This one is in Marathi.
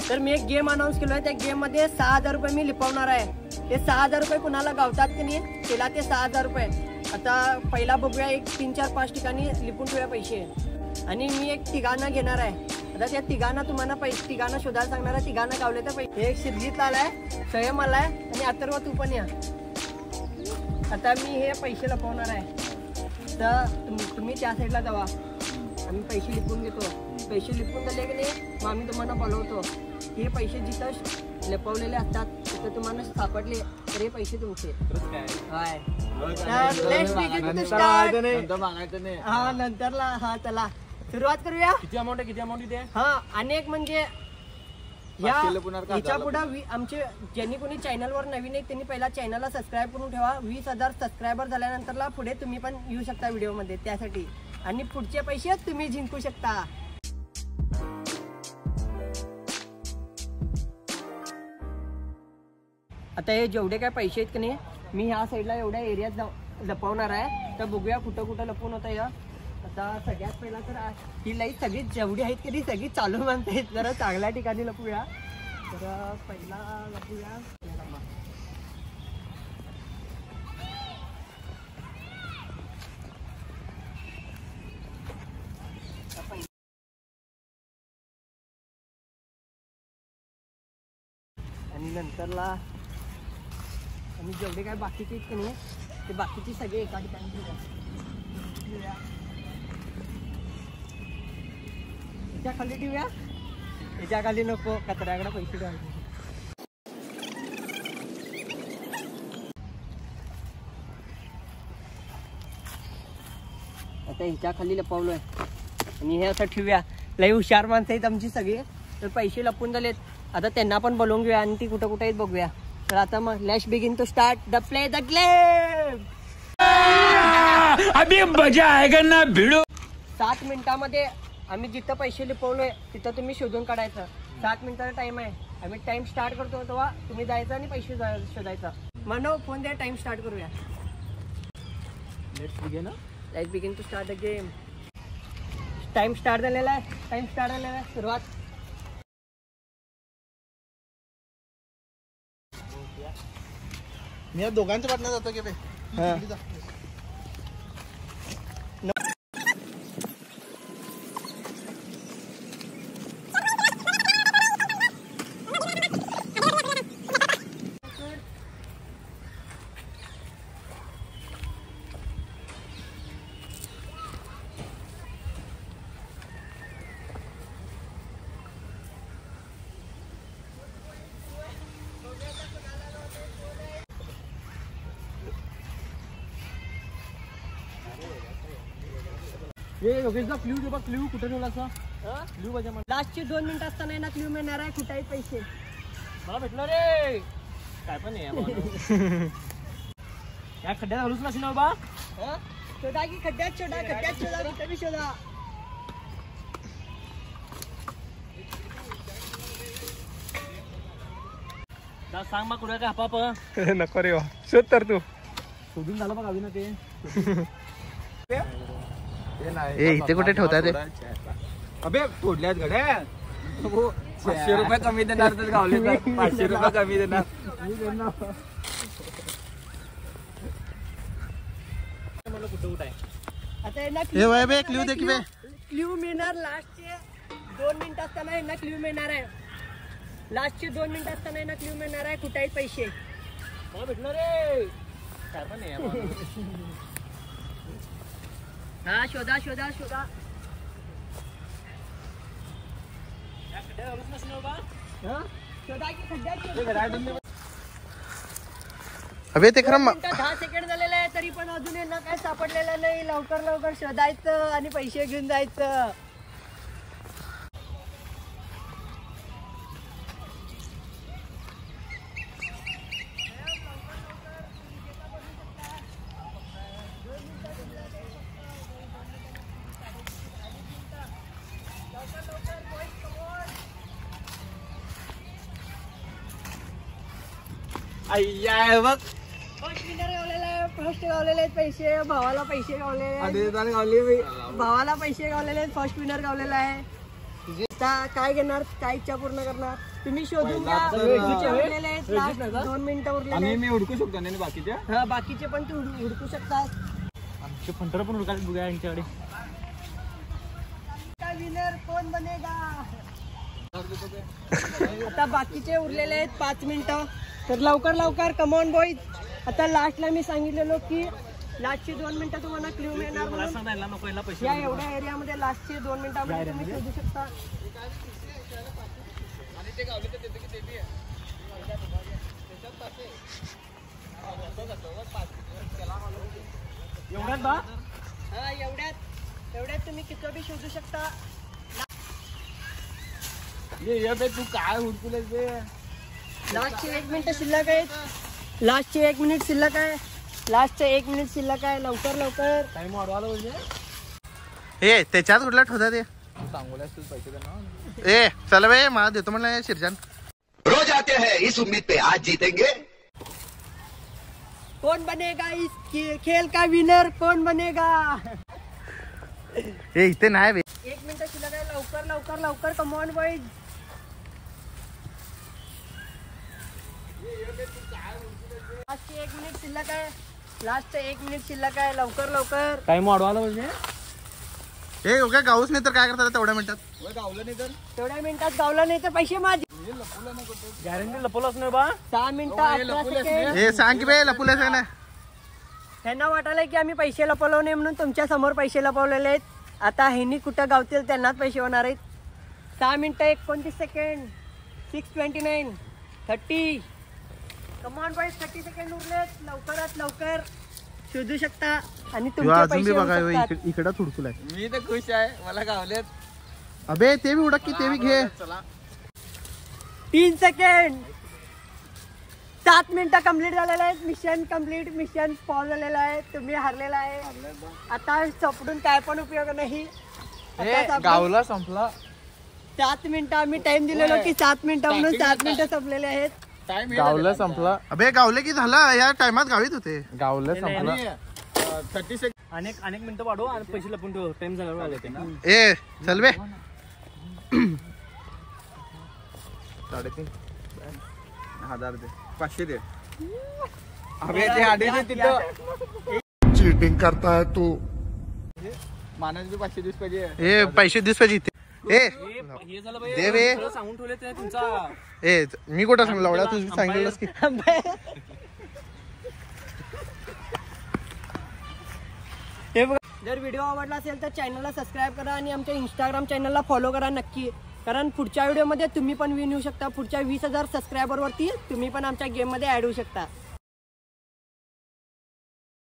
तर मी एक गेम अनाऊन्स केलोय, त्या गेम मध्ये 6000 रुपये मी लिपवणार आहे. ते 6000 रुपये कुणाला गावतात की नाही त्याला ते 6000 रुपये. आता पहिला बघूया, एक 3, 4, 5 ठिकाणी लिपून ठेवूया पैसे आणि मी एक तिघांना घेणार आहे. आता त्या तिघांना तुम्हाला पैसे तिघांना शोधायला सांगणार आहे. तिघांना गावले तर पैसे. एक शिरजीत आलाय, स्वयं आलाय आणि अथर्व तू पण या. आता मी हे पैसे लपवणार आहे, तर तुम्ही त्या साईडला जावा. आम्ही पैसे लिपून घेतो. पैसे लिपून झाले की नाही मग आम्ही तुम्हाला बोलवतो. हे पैसे जिथं लपवलेले असतात तिथं तुम्हाला सापडले तर हे पैसे तुमचे. हा नंतरला. हा चला सुरुवात करूया. किती अमाऊंट आहे? किती अमाऊंट इथे? हा अनेक म्हणजे याच्या पुढे आमचे ज्यांनी कोणी चॅनलवर नवीन आहे त्यांनी पहिला चॅनलला सबस्क्राईब करून ठेवा. 20,000 सबस्क्रायबर झाल्यानंतरला पुढे तुम्ही पण येऊ शकता व्हिडिओमध्ये त्यासाठी, आणि पुढचे पैसे तुम्ही जिंकू शकता. आता हे जेवढे काय पैसे आहेत की नाही मी ह्या साईडला एवढ्या एरियात लपवणार आहे. तर बघूया कुठं कुठं लपवून होतं या. आता सगळ्यात पहिला तर ही लाईट सगळी जेवढी आहेत की ती सगळी चालू म्हणते, जरा चांगल्या ठिकाणी लपूया. तर पहिला लपूया आणि नंतरला आणि जेवढे काय बाकीचे आहेत की नाही ते बाकीचे सगळे एका ठिकाणी ठेवूया. याच्या खाली ठेवूया, याच्या खाली नको, कचऱ्याकडे पैसे ठेवायचे. आता ह्याच्या खाली लपवलोय आणि हे असं ठेवूया. लई हुशार माणसं आहेत आमची सगळी, तर पैसे लपून झालेत. आता त्यांना पण बोलवून घेऊया आणि ती कुठं कुठं आहेत बघूया. तर आता मग let's begin to start the play the game. अभी मजा आएगा ना भिडो. 7 मिनिटामध्ये आम्ही जिथं पैसे लिपवलोय तिथं तुम्ही शोधून काढायचं. 7 मिनिटाचा टाइम आहे. आम्ही टाइम स्टार्ट करतो तेव्हा तुम्ही जायचं आणि पैसे शोधायचं. म्हणून फोन द्या, टाइम स्टार्ट करूया. Let's begin to start the game. Time start झालेला आहे. टाइम स्टार्ट झालेला आहे. सुरुवात. मी दोघांच्या पाठनं जातो की योगेशचा क्ल्यू दे बघ. क्ल्यू कुठे ठेवला असा? क्ल्यू बजा मला. लास्टचे 2 मिनिट असताना ना क्ल्यू मिळणार आहे. कुठे आहेत पैसे मला भेटलं रे. काय पण आहे या खड्ड्यात घालूच नसेल ना बाबा. शोधा की खड्ड्यात शोधा, खड्ड्यात शोधा, कुठे बी शोधा. सांग मग कुठे काय हापाप. नको रे शोध तर तू. शोधून झालं बघ अजून ते. इथे कुठे ठेवताय ते? अबे तोडल्यात गड्या. 500 रुपये कमी देणार तर गावले 500 रुपये कमी देणार. मला कुठं कुठं आहे आता क्ल्यू दे की बे. क्ल्यू मिळणार. लास्टचे 2 मिनिट असताना यांना क्ल्यू मिळणार आहे. लास्टचे 2 मिनिट असताना यांना क्ल्यू मिळणार आहे. कुठे आहेत पैसे मला भेटलं रे. काय पण आहे. हा शोधा शोधा शोधा. शोधा की खड्ड्यात. अबे ते खरं 10 सेकंड झालेले आहे तरी पण अजून यांना काय सापडलेलं नाही. लवकर लवकर शोधायचं आणि पैसे घेऊन जायचं. अय्या बघ. फर्स्ट विनर गावलेला आहे. फर्स्ट गावलेले आहेत पैसे. भावाला पैसे गावलेले आहेत. गावली भावाला पैसे गावलेले आहेत. फर्स्ट विनर गावलेला आहे. आता काय घेणार, काय इच्छा पूर्ण करणार तुम्ही शोधून घ्या. बाकीचे उरलेले आहेत, last 2 मिनिटं उरलेले आणि आहेत. मी हुडकू शकतो ना बाकीच्या. हा, बाकीचे पण तू हुडकू शकतात. आमचे फंटर पण उडकायला बघूया यांच्याकडे. विनर कोण बनेगा. आता बाकीचे उरलेले आहेत 5 मिनिटं. तर लवकर लवकर कमॉन बॉईज. आता लास्टला मी सांगितलेलो की लास्टचे 2 मिनिटं तुम्हाला क्ल्यू मिळणार म्हणून. या एवढ्या एरियामध्ये लास्टचे 2 मिनिटांमध्ये तुम्ही शोधू शकता. एवढ्यात बा हा, एवढ्यात तुम्ही किती बी शोधू शकता. तू काय हुडकुले ते. लास्टचे 1 मिनिट शिल्लक आहेत. लास्टचे 1 मिनिट शिल्लक आहे. लास्टचे 1 मिनिट शिल्लक आहे. लवकर लवकर. टाइम वाढवायला पाहिजे. ए त्याच्यात कुठला ठेवता ते सांगोला असतील पैसे त्यांना. ए चला बे मला देतो म्हणलं शिरजान. रोज आते हैं इस उम्मीद पे आज जीतेंगे. कौन बनेगा इस खेल का विनर, कौन बनेगा. ए इथे नाही बे. 1 मिनिट शिल्लक आहे. लवकर लवकर लवकर कमॉन बॉईज. लास्टचे 1 मिनिट शिल्लक आहे. लास्टचे 1 मिनिट शिल्लक आहे. लवकर लवकर. टाइम वाढवायला पाहिजे. ए काय गाऊच नाही तर काय करतात तेवढ्या मिनिटात. गावलं नाही तर तेवढ्या मिनिटात गावला नाही तर पैसे माझे. गॅरंटी लपवलंच नाही बा. 6 मिनिटं 18 सेकंड. ए सांग की बे लपुल्या सांग ना. त्यांना वाटायला की आम्ही पैसे लपवलो नाही म्हणून तुमच्या समोर पैसे लपवलेले आहेत. आता ह्यांनी कुठं गावतील त्यांनाच पैसे होणार आहेत. 6 मिनिटं 29 सेकंड. 6:29 30. कमॉन बॉईज 30 सेकंड उरलेत. लवकरात लवकर शोधू शकता आणि तुमचे अजून बी पैसे बघा होऊ शकतात. इकडं थुडकुलाय. मी तर खुश आहे. मला गावलेत. अबे ते बी उडक की ते बी घे. 3 सेकंड. 7 मिनिटं कम्प्लीट झालेले आहेत. Mission complete. मिशन पॉज झालेला आहे. तुम्ही हारलेला आहे. आता चपडून काय पण उपयोग नाही. आताच आपण- गावला संपला. 7 मिनिटं आम्ही टाइम दिलेलो की 7 मिनिटं म्हणून 7 मिनिटं संपलेले आहेत. गावलं संपला. अबे गावले की झालं या टायमात गावीत होते. गावलं संपला. 30 सेकंड. अनेक मिनिटं वाढव आणि पैसे लपून ठेव. टाइम झाल्यावर आले ते. ए चल बे. 3,500 दे. 500 दे. अबे ते आधी तिथं चीटिंग करता है तू. मानाचे बी 500 दिवस पाहिजे. ए पैसे दिस पाहिजे इथे. ए हे झालं बाई. दे बे. सगळं सांगून ठेवले ते तुमचा. ए मी कुठं सांगला एवढा तू सांगितलंस की. हे बघा, जर व्हिडिओ आवडला असेल तर चॅनलला सबस्क्राईब करा आणि आमच्या इंस्टाग्राम चॅनलला फॉलो करा नक्की. कारण पुढच्या व्हिडिओमध्ये तुम्ही पण विन होऊ शकता. पुढच्या 20,000 सबस्क्रायबरवरती तुम्ही पण आमच्या गेममध्ये ऍड होऊ शकता.